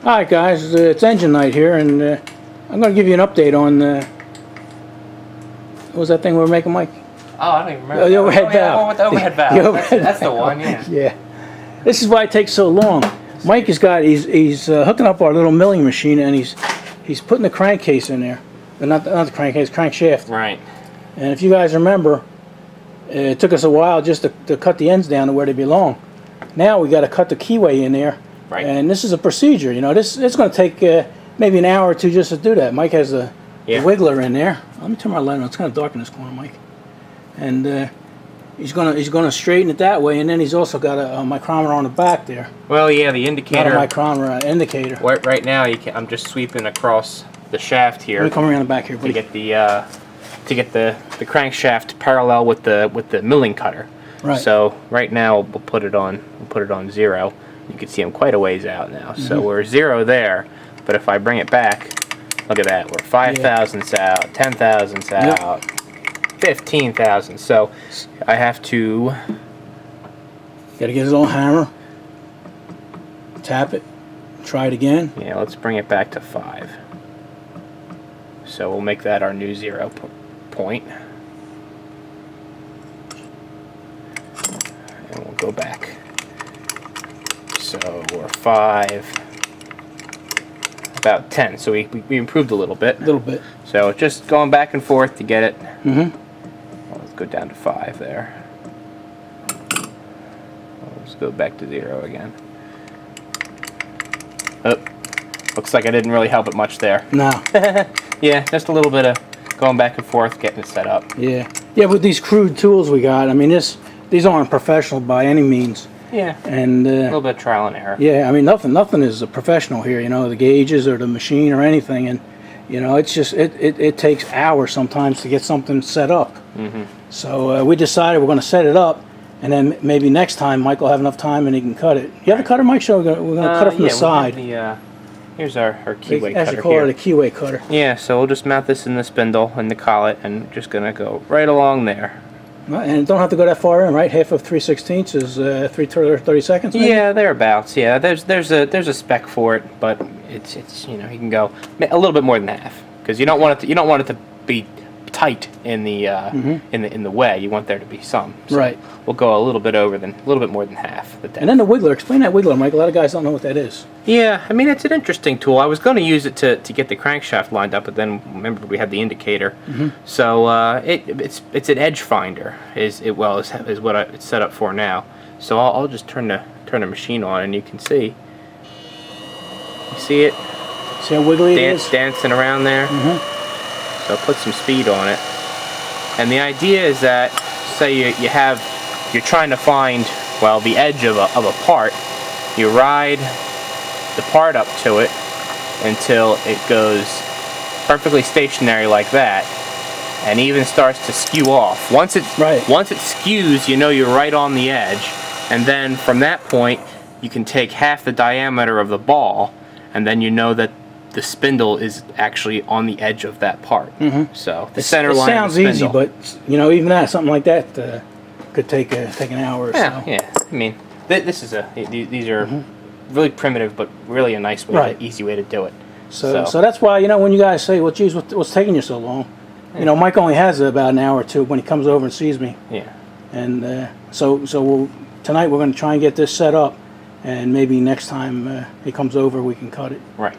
Hi guys, it's engine night here, and I'm going to give you an update on what was that thing we were making, Mike? Oh, I don't even remember. The overhead valve. With the overhead valve. The overhead That's the valve. one, yeah. Yeah. This is why it takes so long. Mike has got he's hooking up our little milling machine, and he's putting the crankcase in there. Not the crankcase, crankshaft. Right. And if you guys remember, it took us a while just to cut the ends down to where they belong. Now we got to cut the keyway in there. Right. And this is a procedure, you know. It's going to take maybe an hour or two just to do that. Mike has the wiggler in there. Let me turn my light on. It's kind of dark in this corner, Mike. And he's gonna straighten it that way, and then he's also got a micrometer on the back there. Well, yeah, the indicator. Not a micrometer, an indicator. Right now, I'm just sweeping across the shaft here. Let me come around the back here, buddy. To get the crankshaft parallel with the milling cutter. Right. So right now we'll put it on 0. You can see I'm quite a ways out now. So we're 0 there, but if I bring it back, look at that. We're 5 thousandths out, 10 thousandths out, 15 thousandths. So I have to. Got to get his little hammer, tap it, try it again. Yeah, let's bring it back to 5. So we'll make that our new 0 point. And we'll go back. So we're 5, about 10. So we improved a little bit. A little bit. So just going back and forth to get it. Let's go down to 5 there. Let's go back to 0 again. Oh, looks like I didn't really help it much there. No. Yeah, just a little bit of going back and forth, getting it set up. Yeah. Yeah, with these crude tools we got, I mean, these aren't professional by any means. Yeah. And a little bit of trial and error. Yeah, I mean, nothing is a professional here, you know, the gauges or the machine or anything, and you know, it's just it takes hours sometimes to get something set up. So we decided we're going to set it up, and then maybe next time Mike will have enough time and he can cut it. You have a cutter, Mike? So we're going to cut it from the side. Here's our keyway As cutter you call here. it, a keyway cutter. Yeah, so we'll just mount this in the spindle and the collet, and just going to go right along there. And don't have to go that far in, right? Half of 3/16 is 3/30 seconds. Maybe? Yeah, thereabouts. Yeah, there's a spec for it, but it's you know, you can go a little bit more than half, because you don't want it to be tight in the in the way. You want there to be some. So right. We'll go a little bit more than half the depth. And then the wiggler. Explain that wiggler, Mike. A lot of guys don't know what that is. Yeah, I mean, it's an interesting tool. I was going to use it to get the crankshaft lined up, but then remember we had the indicator. So it's an edge finder is what it's set up for now. So I'll just turn the machine on, and you can see. You see it? See how wiggly it is? Dancing around there. So put some speed on it. And the idea is that, say you're trying to find, well, the edge of a part. You ride the part up to it until it goes perfectly stationary like that, and even starts to skew off. Once it skews, you know you're right on the edge, and then from that point you can take half the diameter of the ball, and then you know that the spindle is actually on the edge of that part. So the center line. It sounds easy, but you know, even that, something like that could take an hour or so. Yeah. I mean, these are really primitive, but really a nice way, easy way to do it. So that's why, you know, when you guys say, "Well, geez, what's taking you so long?" You know, Mike only has about an hour or two when he comes over and sees me. Yeah. And so tonight we're going to try and get this set up, and maybe next time he comes over we can cut it. Right.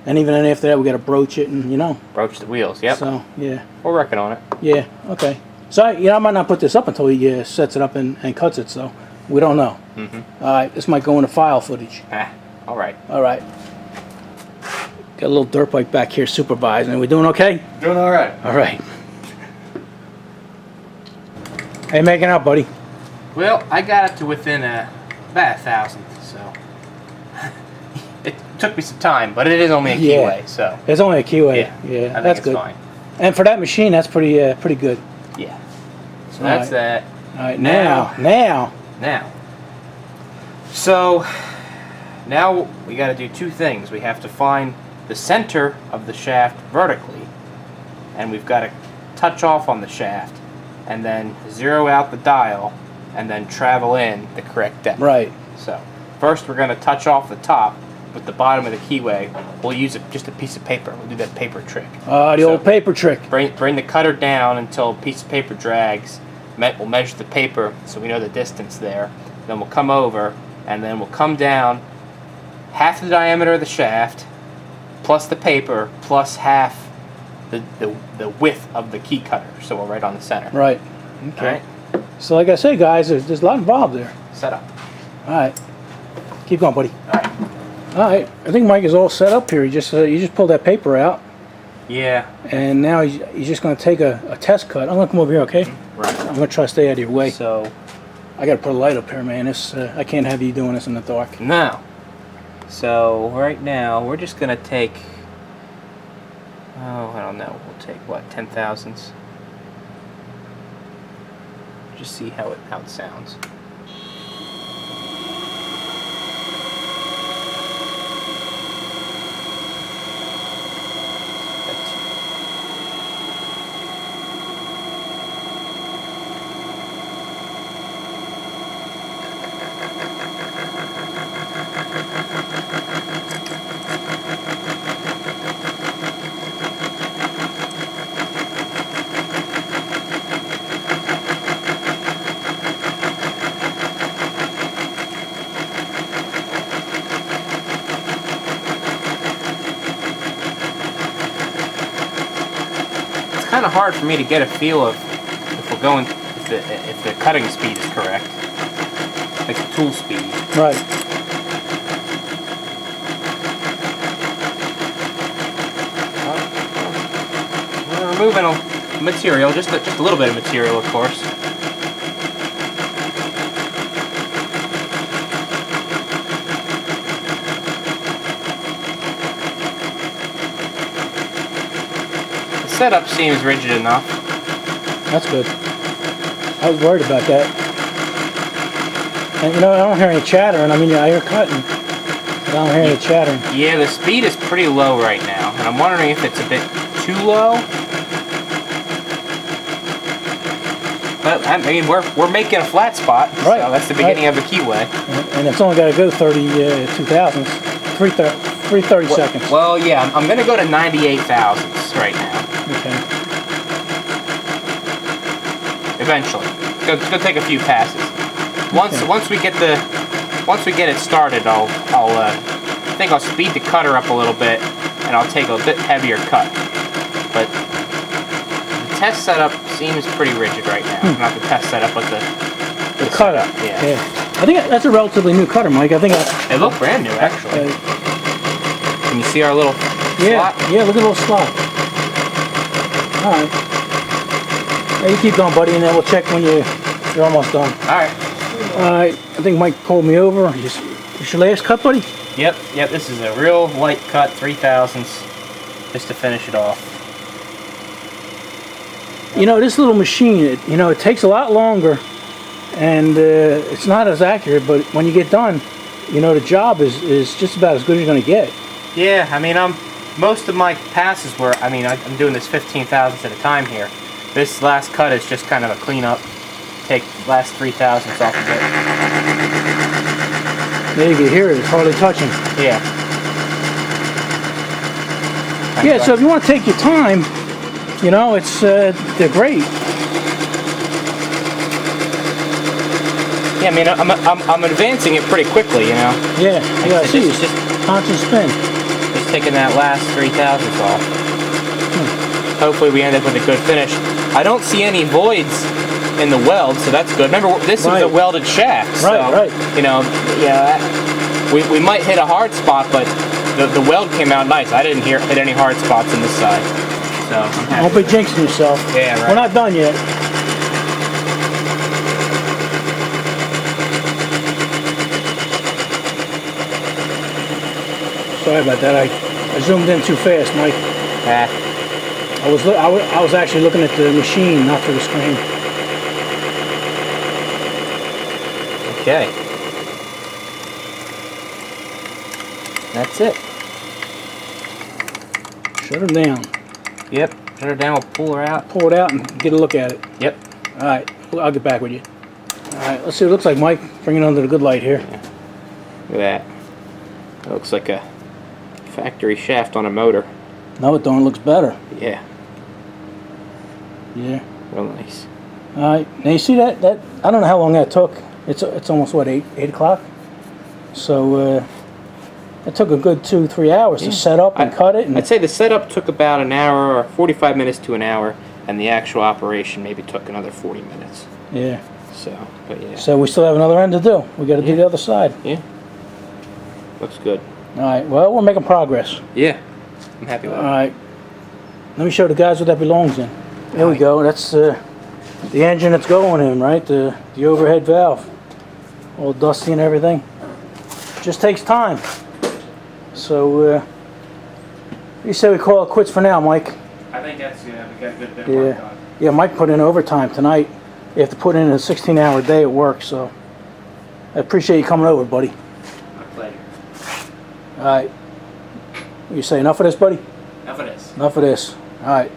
And even then after that we got to broach it, and you know. Broach the wheels. Yep. So yeah. We're working on it. Yeah. Okay. So I might not put this up until he sets it up and cuts it. So we don't know. All right. This might go into file footage. All right. All right. Got a little dirt bike back here supervising. Are we doing okay? Doing all right. All right. How you making out, buddy? Well, I got it to within about 1,000th, so it took me some time, but it is only a keyway, so it's only a keyway. Yeah, that's good. Fine. And for that machine, that's pretty good. Yeah. So that's that. All right, now. So now we got to do two things. We have to find the center of the shaft vertically, and we've got to touch off on the shaft, and then zero out the dial, and then travel in the correct depth. Right. So first we're going to touch off the top with the bottom of the keyway, we'll use just a piece of paper. We'll do that paper trick. The So, old paper trick. Bring the cutter down until a piece of paper drags. We'll measure the paper so we know the distance there. Then we'll come over, and then we'll come down half the diameter of the shaft, plus the paper, plus half the width of the key cutter. So we're right on the center. Right. Okay. Okay. So like I say, guys, there's a lot involved there. Set up. All right. Keep going, buddy. All right. All right. I think Mike is all set up here. You just pulled that paper out, Yeah. and now he's just going to take a test cut. I'm going to come over here, okay? Right. I'm going to try to stay out of your way. So I got to put a light up here, man. I can't have you doing this in the dark. no. So right now we're just gonna take. Oh, I don't know. We'll take what 10,000ths. Just see how it sounds. It's kind of hard for me to get a feel of if we're going if the cutting speed is correct, like the tool speed. Right. We're removing material, just a little bit of material, of course. The setup seems rigid enough. That's good. I was worried about that. And I don't hear any chattering. I mean, I hear cutting, but I don't hear any chattering. Yeah, the speed is pretty low right now, and I'm wondering if it's a bit too low. But I mean, we're making a flat spot, Right. So that's the beginning of the keyway. And it's only got to go 32 thousandths, 330 seconds. Well, yeah, I'm going to go to 98 thousandths right now. Okay. Eventually, it's gonna take a few passes. Once we get it started, I think I'll speed the cutter up a little bit, and I'll take a bit heavier cut. But the test setup seems pretty rigid right now. Not the test setup, but the cutter. Yeah. I think that's a relatively new cutter, Mike. I think They look brand new, actually. Can you see our little slot? Yeah, look at the little slot. All right. Now you keep going, buddy, and then we'll check when you're almost done. All right. All right. I think Mike called me over. Is your last cut, buddy? Yep. This is a real light cut, 3/1000ths, just to finish it off. This little machine, it takes a lot longer, and it's not as accurate. But when you get done, the job is just about as good as you're going to get. Yeah. I mean, most of my passes were. I mean, I'm doing this 15,000ths at a time here. This last cut is just kind of a cleanup. Take last 3/1000ths off of it. There you can hear it. It's hardly touching. Yeah. Yeah. So if you want to take your time, it's they're great. Yeah. I mean, I'm advancing it pretty quickly. Yeah. I see. It's just constant spin. Just taking that last 3/1000ths off. Hopefully we end up with a good finish. I don't see any voids in the weld, so that's good. Remember, this was a welded shaft. So, Right. We might hit a hard spot, but the weld came out nice. I didn't hit any hard spots on this side. So I'm happy. Don't be jinxing yourself. Yeah, right. We're not done yet. Sorry about that. I zoomed in too fast, Mike. I was actually looking at the machine, not through the screen. Okay. That's it. Shut her down. Yep. Shut her down. We'll pull her out. Pull it out and get a look at it. Yep. All right. I'll get back with you. All right. Let's see what it looks like, Mike. Bring it under the good light here. Look at that. It looks like a factory shaft on a motor. No, it don't. It looks better. Yeah, Yeah. real nice. All right. Now you see that I don't know how long that took. It's almost what, 8 o'clock. So it took a good 2-3 hours to set up and cut it. And I'd say the setup took about an hour or 45 minutes to an hour, and the actual operation maybe took another 40 minutes. yeah. So, but yeah. So we still have another end to do. We got to do the other side. Yeah. Looks good. All right. Well, we're making progress. Yeah. I'm happy with All it. right. Let me show the guys what that belongs in. There we go. That's the engine that's going in, right? The overhead valve. All dusty and everything. Just takes time. So, you say we call it quits for now, Mike? I think that's, yeah, we got a good bit of work done. Yeah, Mike put in overtime tonight. You have to put in a 16-hour day at work, so I appreciate you coming over, buddy. My pleasure. All right. You say enough of this, buddy? Enough of this. Enough of this. All right.